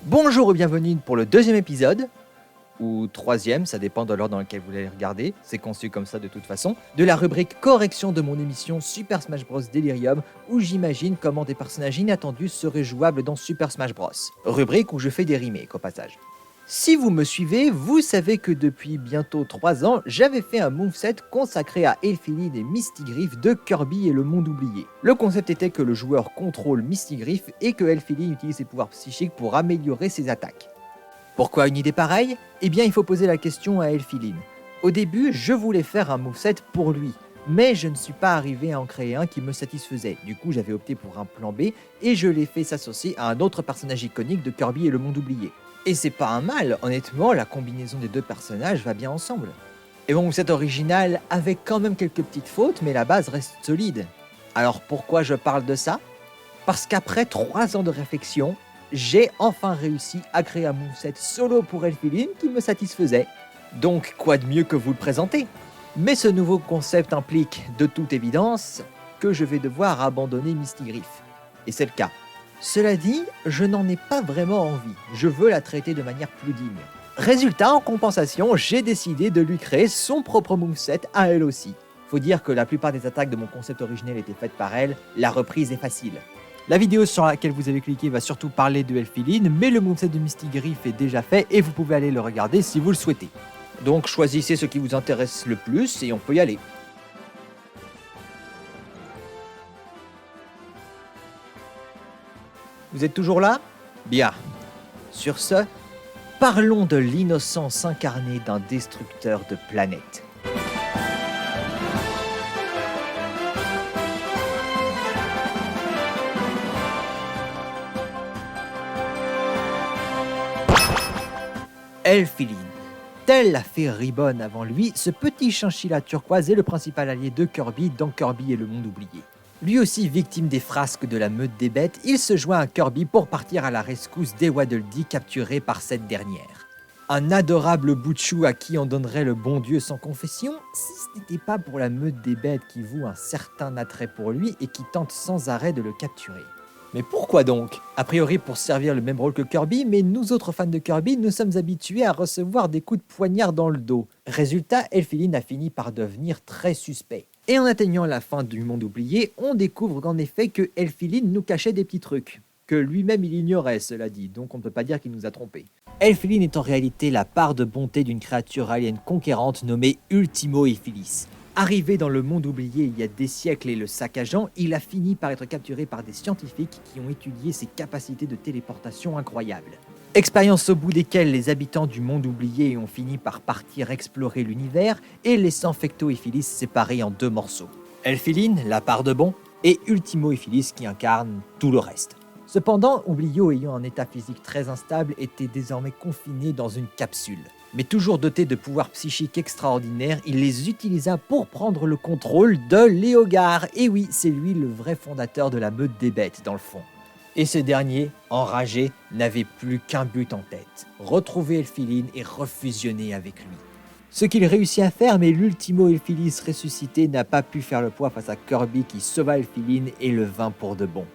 Bonjour et bienvenue pour le deuxième épisode, ou troisième, ça dépend de l'ordre dans lequel vous allez regarder, c'est conçu comme ça de toute façon, de la rubrique correction de mon émission Super Smash Bros Delirium, où j'imagine comment des personnages inattendus seraient jouables dans Super Smash Bros. Rubrique où je fais des remakes au passage. Si vous me suivez, vous savez que depuis bientôt 3 ans, j'avais fait un moveset consacré à Elfilin et Mistigriff de Kirby et le monde oublié. Le concept était que le joueur contrôle Mistigriff et que Elfilin utilise ses pouvoirs psychiques pour améliorer ses attaques. Pourquoi une idée pareille ? Eh bien il faut poser la question à Elfilin. Au début, je voulais faire un moveset pour lui, mais je ne suis pas arrivé à en créer un qui me satisfaisait. Du coup, j'avais opté pour un plan B et je l'ai fait s'associer à un autre personnage iconique de Kirby et le monde oublié. Et c'est pas un mal, honnêtement, la combinaison des deux personnages va bien ensemble. Et bon, cet original avait quand même quelques petites fautes, mais la base reste solide. Alors pourquoi je parle de ça ? Parce qu'après 3 ans de réflexion, j'ai enfin réussi à créer un moveset solo pour Elfilin qui me satisfaisait. Donc quoi de mieux que vous le présenter ? Mais ce nouveau concept implique, de toute évidence, que je vais devoir abandonner Mistigriff. Et c'est le cas. Cela dit, je n'en ai pas vraiment envie, je veux la traiter de manière plus digne. Résultat, en compensation, j'ai décidé de lui créer son propre moveset à elle aussi. Faut dire que la plupart des attaques de mon concept originel étaient faites par elle, la reprise est facile. La vidéo sur laquelle vous avez cliqué va surtout parler de Elfilin, mais le moveset de Mistigriff est déjà fait et vous pouvez aller le regarder si vous le souhaitez. Donc choisissez ce qui vous intéresse le plus et on peut y aller. Vous êtes toujours là ? Bien. Sur ce, parlons de l'innocence incarnée d'un destructeur de planètes. Elfilin. Tel l'a fait Ribbon avant lui, ce petit chinchilla turquoise est le principal allié de Kirby dans Kirby et le monde oublié. Lui aussi victime des frasques de la meute des bêtes, il se joint à Kirby pour partir à la rescousse des Waddle Dee capturés par cette dernière. Un adorable bout de chou à qui on donnerait le bon Dieu sans confession, si ce n'était pas pour la meute des bêtes qui voue un certain attrait pour lui et qui tente sans arrêt de le capturer. Mais pourquoi donc ? A priori pour servir le même rôle que Kirby, mais nous autres fans de Kirby, nous sommes habitués à recevoir des coups de poignard dans le dos. Résultat, Elfilin a fini par devenir très suspect. Et en atteignant la fin du monde oublié, on découvre qu'en effet que Elfilin nous cachait des petits trucs. Que lui-même il ignorait, cela dit, donc on ne peut pas dire qu'il nous a trompés. Elfilin est en réalité la part de bonté d'une créature alien conquérante nommée Ultimo Iphilis. Arrivé dans le monde oublié il y a des siècles et le saccageant, il a fini par être capturé par des scientifiques qui ont étudié ses capacités de téléportation incroyables. Expérience au bout desquelles les habitants du monde oublié ont fini par partir explorer l'univers et laissant Fecto Iphilis séparés en 2 morceaux. Elfilin, la part de bon, et Ultimo Iphilis qui incarne tout le reste. Cependant, Oublio ayant un état physique très instable était désormais confiné dans une capsule. Mais toujours doté de pouvoirs psychiques extraordinaires, il les utilisa pour prendre le contrôle de Léogar. Et oui, c'est lui le vrai fondateur de la meute des bêtes dans le fond. Et ce dernier, enragé, n'avait plus qu'un but en tête, retrouver Elfilin et refusionner avec lui. Ce qu'il réussit à faire, mais l'Ultimo Iphilis ressuscité n'a pas pu faire le poids face à Kirby qui sauva Elfilin et le vint pour de bon.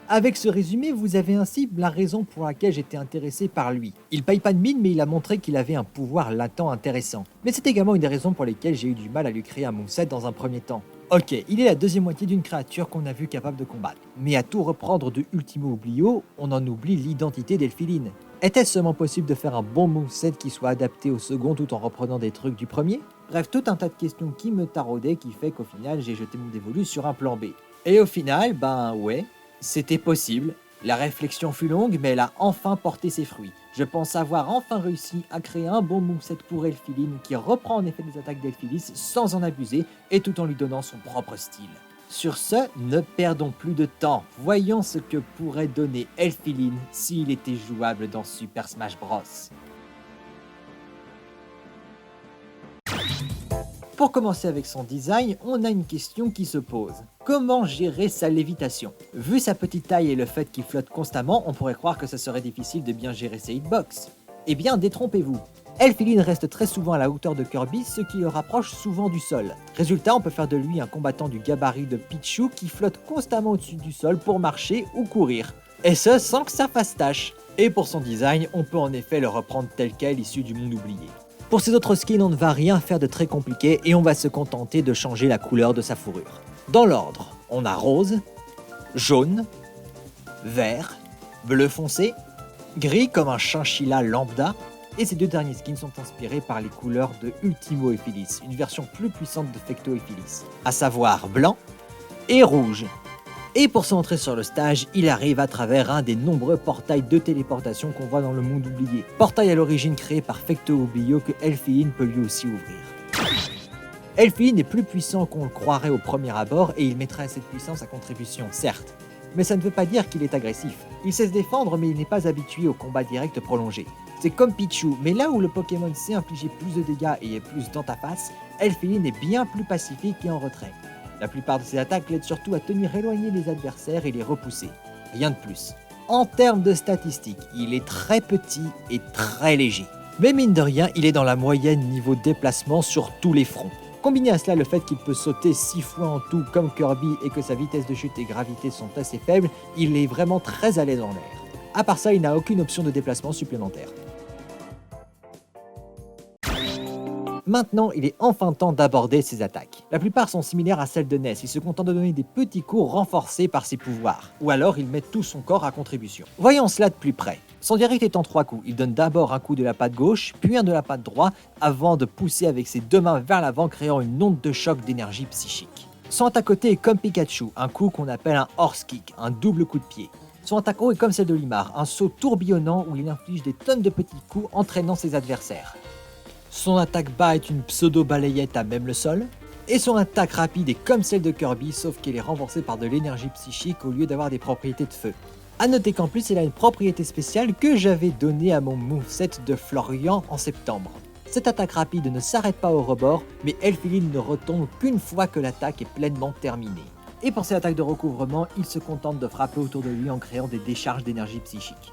Avec ce résumé, vous avez ainsi la raison pour laquelle j'étais intéressé par lui. Il paye pas de mine, mais il a montré qu'il avait un pouvoir latent intéressant. Mais c'est également une des raisons pour lesquelles j'ai eu du mal à lui créer un moveset dans un premier temps. Ok, il est la deuxième moitié d'une créature qu'on a vu capable de combattre. Mais à tout reprendre de Ultimo Oublio, on en oublie l'identité d'Elfilin. Était-ce seulement possible de faire un bon moveset qui soit adapté au second tout en reprenant des trucs du premier ? Bref, tout un tas de questions qui me taraudaient qui fait qu'au final j'ai jeté mon dévolu sur un plan B. Et au final, ouais, c'était possible. La réflexion fut longue, mais elle a enfin porté ses fruits. Je pense avoir enfin réussi à créer un bon moveset pour Elfilin qui reprend en effet des attaques d'Elphilis sans en abuser et tout en lui donnant son propre style. Sur ce, ne perdons plus de temps, voyons ce que pourrait donner Elfilin s'il était jouable dans Super Smash Bros. Pour commencer avec son design, on a une question qui se pose. Comment gérer sa lévitation ? Vu sa petite taille et le fait qu'il flotte constamment, on pourrait croire que ce serait difficile de bien gérer ses hitbox. Eh bien, détrompez-vous. Elfilin reste très souvent à la hauteur de Kirby, ce qui le rapproche souvent du sol. Résultat, on peut faire de lui un combattant du gabarit de Pichu qui flotte constamment au-dessus du sol pour marcher ou courir. Et ce sans que ça fasse tâche. Et pour son design, on peut en effet le reprendre tel quel issu du monde oublié. Pour ses autres skins, on ne va rien faire de très compliqué et on va se contenter de changer la couleur de sa fourrure. Dans l'ordre, on a rose, jaune, vert, bleu foncé, gris comme un chinchilla lambda, et ces deux derniers skins sont inspirés par les couleurs de Ultimo Ephilis, une version plus puissante de Fecto Ephilis, à savoir blanc et rouge. Et pour s'entrer sur le stage, il arrive à travers un des nombreux portails de téléportation qu'on voit dans le monde oublié. Portail à l'origine créé par Fecto Oblio que Elfilin peut lui aussi ouvrir. Elfilin est plus puissant qu'on le croirait au premier abord et il mettra cette puissance à contribution, certes. Mais ça ne veut pas dire qu'il est agressif. Il sait se défendre mais il n'est pas habitué au combat direct prolongé. C'est comme Pichu, mais là où le Pokémon sait infliger plus de dégâts et est plus dans ta face, Elfilin est bien plus pacifique et en retrait. La plupart de ses attaques l'aident surtout à tenir éloignés les adversaires et les repousser. Rien de plus. En termes de statistiques, il est très petit et très léger. Mais mine de rien, il est dans la moyenne niveau déplacement sur tous les fronts. Combiné à cela le fait qu'il peut sauter 6 fois en tout comme Kirby et que sa vitesse de chute et gravité sont assez faibles, il est vraiment très à l'aise en l'air. À part ça, il n'a aucune option de déplacement supplémentaire. Maintenant, il est enfin temps d'aborder ses attaques. La plupart sont similaires à celles de Ness, il se contente de donner des petits coups renforcés par ses pouvoirs, ou alors il met tout son corps à contribution. Voyons cela de plus près. Son direct est en 3 coups, il donne d'abord un coup de la patte gauche, puis un de la patte droite, avant de pousser avec ses deux mains vers l'avant créant une onde de choc d'énergie psychique. Son attaque côté est comme Pikachu, un coup qu'on appelle un horse kick, un double coup de pied. Son attaque haut est comme celle de Limar, un saut tourbillonnant où il inflige des tonnes de petits coups entraînant ses adversaires. Son attaque bas est une pseudo-balayette à même le sol. Et son attaque rapide est comme celle de Kirby, sauf qu'elle est renforcée par de l'énergie psychique au lieu d'avoir des propriétés de feu. A noter qu'en plus, elle a une propriété spéciale que j'avais donnée à mon moveset de Florian en septembre. Cette attaque rapide ne s'arrête pas au rebord, mais Elfilin ne retombe qu'une fois que l'attaque est pleinement terminée. Et pour ses attaques de recouvrement, il se contente de frapper autour de lui en créant des décharges d'énergie psychique.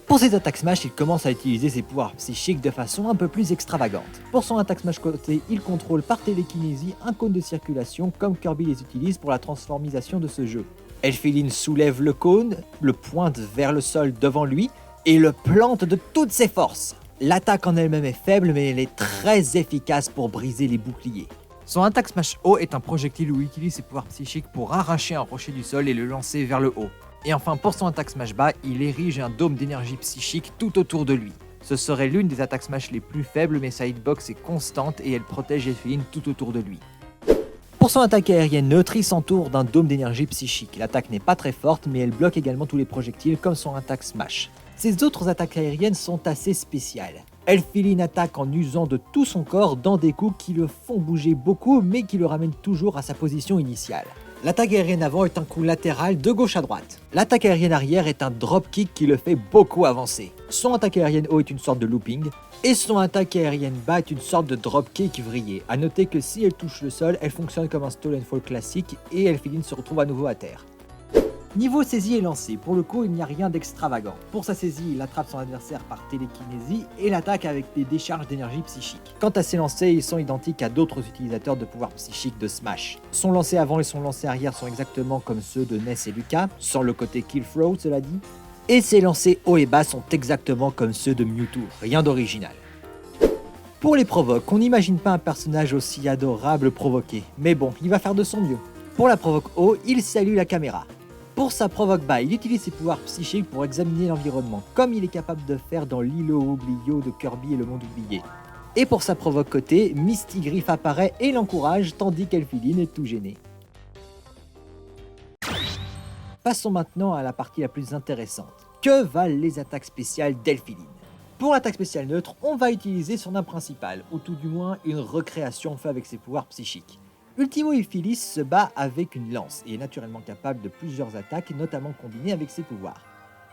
Pour ses attaques smash, il commence à utiliser ses pouvoirs psychiques de façon un peu plus extravagante. Pour son attaque smash côté, il contrôle par télékinésie un cône de circulation comme Kirby les utilise pour la transformisation de ce jeu. Elfilin soulève le cône, le pointe vers le sol devant lui et le plante de toutes ses forces. L'attaque en elle-même est faible mais elle est très efficace pour briser les boucliers. Son attaque smash haut est un projectile où il utilise ses pouvoirs psychiques pour arracher un rocher du sol et le lancer vers le haut. Et enfin, pour son attaque smash bas, il érige un dôme d'énergie psychique tout autour de lui. Ce serait l'une des attaques smash les plus faibles, mais sa hitbox est constante et elle protège Elfilin tout autour de lui. Pour son attaque aérienne neutre, il s'entoure d'un dôme d'énergie psychique. L'attaque n'est pas très forte, mais elle bloque également tous les projectiles comme son attaque smash. Ses autres attaques aériennes sont assez spéciales. Elfilin attaque en usant de tout son corps dans des coups qui le font bouger beaucoup, mais qui le ramènent toujours à sa position initiale. L'attaque aérienne avant est un coup latéral de gauche à droite. L'attaque aérienne arrière est un dropkick qui le fait beaucoup avancer. Son attaque aérienne haut est une sorte de looping. Et son attaque aérienne bas est une sorte de dropkick vrillé. A noter que si elle touche le sol, elle fonctionne comme un stall and fall classique et Elfilin se retrouve à nouveau à terre. Niveau saisie et lancé, pour le coup il n'y a rien d'extravagant. Pour sa saisie, il attrape son adversaire par télékinésie et l'attaque avec des décharges d'énergie psychique. Quant à ses lancers, ils sont identiques à d'autres utilisateurs de pouvoirs psychiques de Smash. Son lancer avant et son lancer arrière sont exactement comme ceux de Ness et Lucas, sans le côté kill throw cela dit. Et ses lancers haut et bas sont exactement comme ceux de Mewtwo, rien d'original. Pour les provoques, on n'imagine pas un personnage aussi adorable provoqué, mais bon, il va faire de son mieux. Pour la provoque haut, il salue la caméra. Pour sa provoque bas, il utilise ses pouvoirs psychiques pour examiner l'environnement, comme il est capable de faire dans l'îlot Oblio de Kirby et le monde oublié. Et pour sa provoque côté, Mistigriff apparaît et l'encourage, tandis qu'Elfilin est tout gêné. Passons maintenant à la partie la plus intéressante. Que valent les attaques spéciales d'Elfilin? Pour l'attaque spéciale neutre, on va utiliser son arme principale, ou tout du moins une recréation faite avec ses pouvoirs psychiques. Ultimo Ephilis se bat avec une lance et est naturellement capable de plusieurs attaques, notamment combinées avec ses pouvoirs.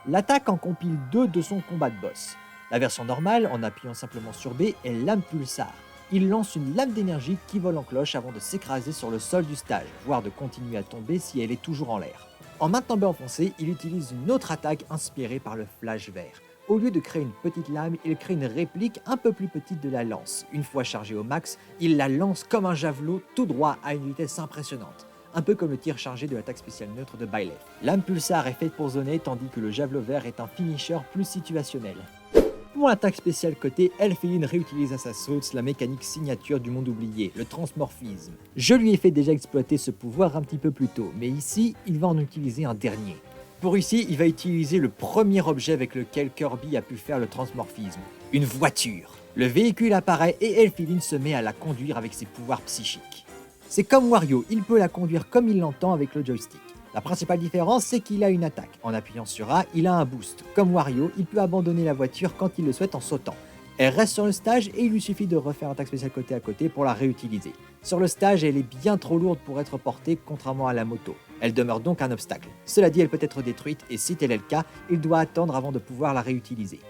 L'attaque en compile 2 de son combat de boss. La version normale, en appuyant simplement sur B, est lame pulsar. Il lance une lame d'énergie qui vole en cloche avant de s'écraser sur le sol du stage, voire de continuer à tomber si elle est toujours en l'air. En maintenant B enfoncé, il utilise une autre attaque inspirée par le flash vert. Au lieu de créer une petite lame, il crée une réplique un peu plus petite de la lance. Une fois chargée au max, il la lance comme un javelot tout droit à une vitesse impressionnante. un peu comme le tir chargé de l'attaque spéciale neutre de Byleth. Lame pulsar est faite pour zoner, tandis que le javelot vert est un finisher plus situationnel. Pour l'attaque spéciale côté, Elfelyn réutilise à sa sauce la mécanique signature du monde oublié, le transmorphisme. Je lui ai fait déjà exploiter ce pouvoir un petit peu plus tôt, mais ici, il va en utiliser un dernier. Pour ici, il va utiliser le premier objet avec lequel Kirby a pu faire le transmorphisme, une voiture. Le véhicule apparaît et Elfelyn se met à la conduire avec ses pouvoirs psychiques. C'est comme Wario, il peut la conduire comme il l'entend avec le joystick. La principale différence, c'est qu'il a une attaque. En appuyant sur A, il a un boost. Comme Wario, il peut abandonner la voiture quand il le souhaite en sautant. Elle reste sur le stage et il lui suffit de refaire attaque spéciale côté à côté pour la réutiliser. Sur le stage, elle est bien trop lourde pour être portée, contrairement à la moto. Elle demeure donc un obstacle. Cela dit, elle peut être détruite et si tel est le cas, il doit attendre avant de pouvoir la réutiliser.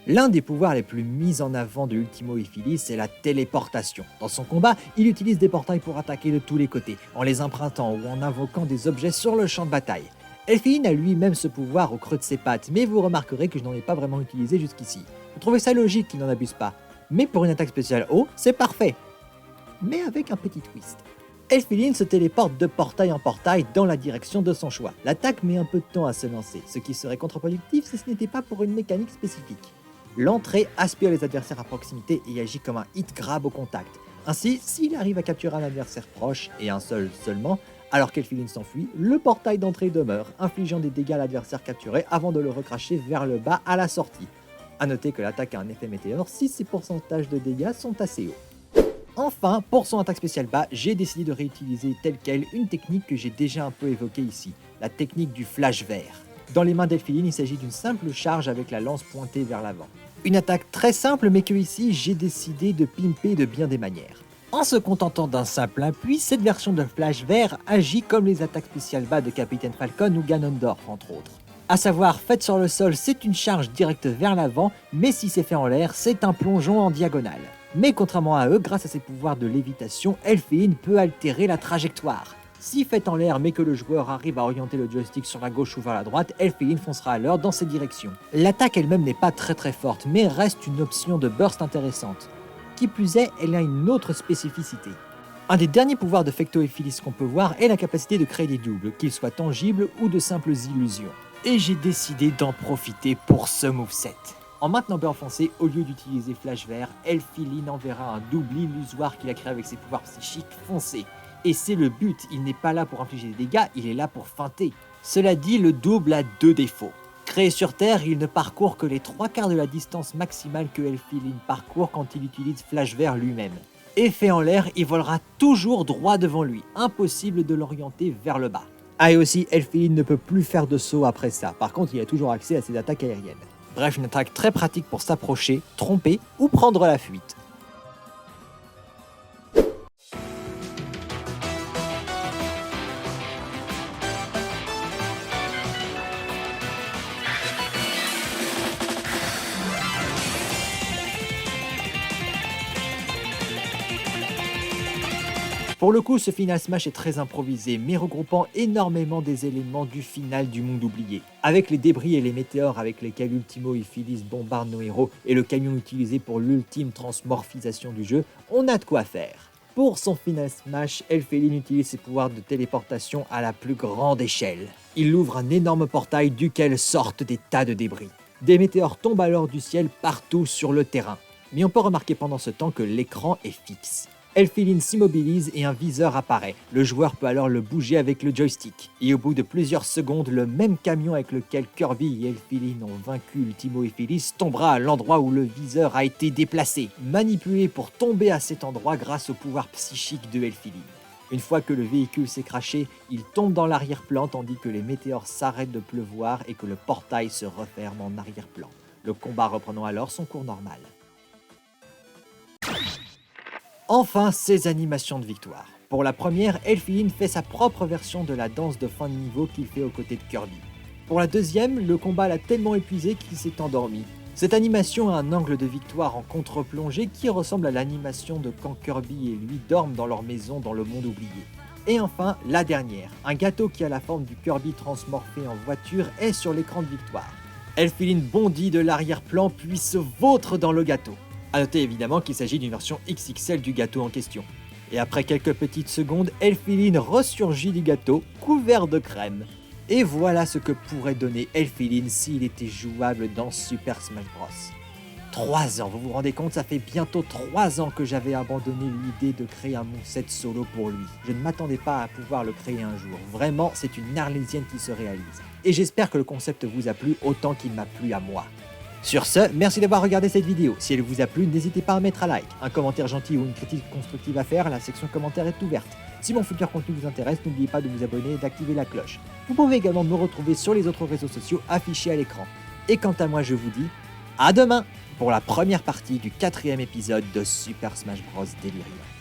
L'un des pouvoirs les plus mis en avant de Ultimo Ephilis, c'est la téléportation. Dans son combat, il utilise des portails pour attaquer de tous les côtés, en les empruntant ou en invoquant des objets sur le champ de bataille. Elfelyn a lui-même ce pouvoir au creux de ses pattes, mais vous remarquerez que je n'en ai pas vraiment utilisé jusqu'ici. Vous trouvez ça logique qu'il n'en abuse pas, mais pour une attaque spéciale haut, c'est parfait. Mais avec un petit twist. Elfelyn se téléporte de portail en portail dans la direction de son choix. L'attaque met un peu de temps à se lancer, ce qui serait contre-productif si ce n'était pas pour une mécanique spécifique. L'entrée aspire les adversaires à proximité et agit comme un hit grab au contact. Ainsi, s'il arrive à capturer un adversaire proche, et un seul seulement, alors qu'Elfelyn s'enfuit, le portail d'entrée demeure, infligeant des dégâts à l'adversaire capturé avant de le recracher vers le bas à la sortie. A noter que l'attaque a un effet météore si ses pourcentages de dégâts sont assez hauts. Enfin, pour son attaque spéciale bas, j'ai décidé de réutiliser telle quelle une technique que j'ai déjà un peu évoquée ici, la technique du flash vert. Dans les mains d'Elfelyn, il s'agit d'une simple charge avec la lance pointée vers l'avant. Une attaque très simple, mais que ici, j'ai décidé de pimper de bien des manières. En se contentant d'un simple appui, cette version de flash vert agit comme les attaques spéciales bas de Capitaine Falcon ou Ganondorf, entre autres. A savoir, faite sur le sol, c'est une charge directe vers l'avant, mais si c'est fait en l'air, c'est un plongeon en diagonale. Mais contrairement à eux, grâce à ses pouvoirs de lévitation, Elfelyn peut altérer la trajectoire. Si faite en l'air mais que le joueur arrive à orienter le joystick sur la gauche ou vers la droite, Elfelyn foncera alors dans cette direction. L'attaque elle-même n'est pas très forte, mais reste une option de burst intéressante. Qui plus est, elle a une autre spécificité. Un des derniers pouvoirs de Fecto Ephilis qu'on peut voir est la capacité de créer des doubles, qu'ils soient tangibles ou de simples illusions. Et j'ai décidé d'en profiter pour ce moveset. En maintenant B enfoncé, au lieu d'utiliser flash vert, Elfelyn enverra un double illusoire qu'il a créé avec ses pouvoirs psychiques foncés. Et c'est le but, il n'est pas là pour infliger des dégâts, il est là pour feinter. Cela dit, le double a deux défauts. Créé sur Terre, il ne parcourt que les 3/4 de la distance maximale que Elfelyn parcourt quand il utilise flash vert lui-même. Et fait en l'air, il volera toujours droit devant lui, impossible de l'orienter vers le bas. Ah et aussi, Elfelyn ne peut plus faire de saut après ça, par contre il a toujours accès à ses attaques aériennes. Bref, une attaque très pratique pour s'approcher, tromper ou prendre la fuite. Pour le coup, ce Final Smash est très improvisé, mais regroupant énormément des éléments du final du monde oublié. Avec les débris et les météores avec lesquels Ultimo Ephilis bombarde nos héros et le camion utilisé pour l'ultime transmorphisation du jeu, on a de quoi faire. Pour son Final Smash, Elfelyn utilise ses pouvoirs de téléportation à la plus grande échelle. Il ouvre un énorme portail duquel sortent des tas de débris. Des météores tombent alors du ciel partout sur le terrain. Mais on peut remarquer pendant ce temps que l'écran est fixe. Elfelyn s'immobilise et un viseur apparaît. Le joueur peut alors le bouger avec le joystick. Et au bout de plusieurs secondes, le même camion avec lequel Kirby et Elfelyn ont vaincu Ultimo Ephilis tombera à l'endroit où le viseur a été déplacé, manipulé pour tomber à cet endroit grâce au pouvoir psychique de Elfelyn. Une fois que le véhicule s'est crashé, il tombe dans l'arrière-plan tandis que les météores s'arrêtent de pleuvoir et que le portail se referme en arrière-plan. Le combat reprenant alors son cours normal. Enfin, ces animations de victoire. Pour la première, Elfelyn fait sa propre version de la danse de fin de niveau qu'il fait aux côtés de Kirby. Pour la deuxième, le combat l'a tellement épuisé qu'il s'est endormi. Cette animation a un angle de victoire en contre-plongée qui ressemble à l'animation de quand Kirby et lui dorment dans leur maison dans le monde oublié. Et enfin, la dernière, un gâteau qui a la forme du Kirby transmorphé en voiture est sur l'écran de victoire. Elfelyn bondit de l'arrière-plan puis se vautre dans le gâteau. A noter évidemment qu'il s'agit d'une version XXL du gâteau en question. Et après quelques petites secondes, Elfilin ressurgit du gâteau, couvert de crème. Et voilà ce que pourrait donner Elfilin s'il était jouable dans Super Smash Bros. 3 ans, vous vous rendez compte, ça fait bientôt 3 ans que j'avais abandonné l'idée de créer un moveset solo pour lui. Je ne m'attendais pas à pouvoir le créer un jour. Vraiment, c'est une arlésienne qui se réalise. Et j'espère que le concept vous a plu autant qu'il m'a plu à moi. Sur ce, merci d'avoir regardé cette vidéo. Si elle vous a plu, n'hésitez pas à mettre un like, un commentaire gentil ou une critique constructive à faire, la section commentaires est ouverte. Si mon futur contenu vous intéresse, n'oubliez pas de vous abonner et d'activer la cloche. Vous pouvez également me retrouver sur les autres réseaux sociaux affichés à l'écran. Et quant à moi, je vous dis à demain pour la première partie du 4e épisode de Super Smash Bros. Delirium.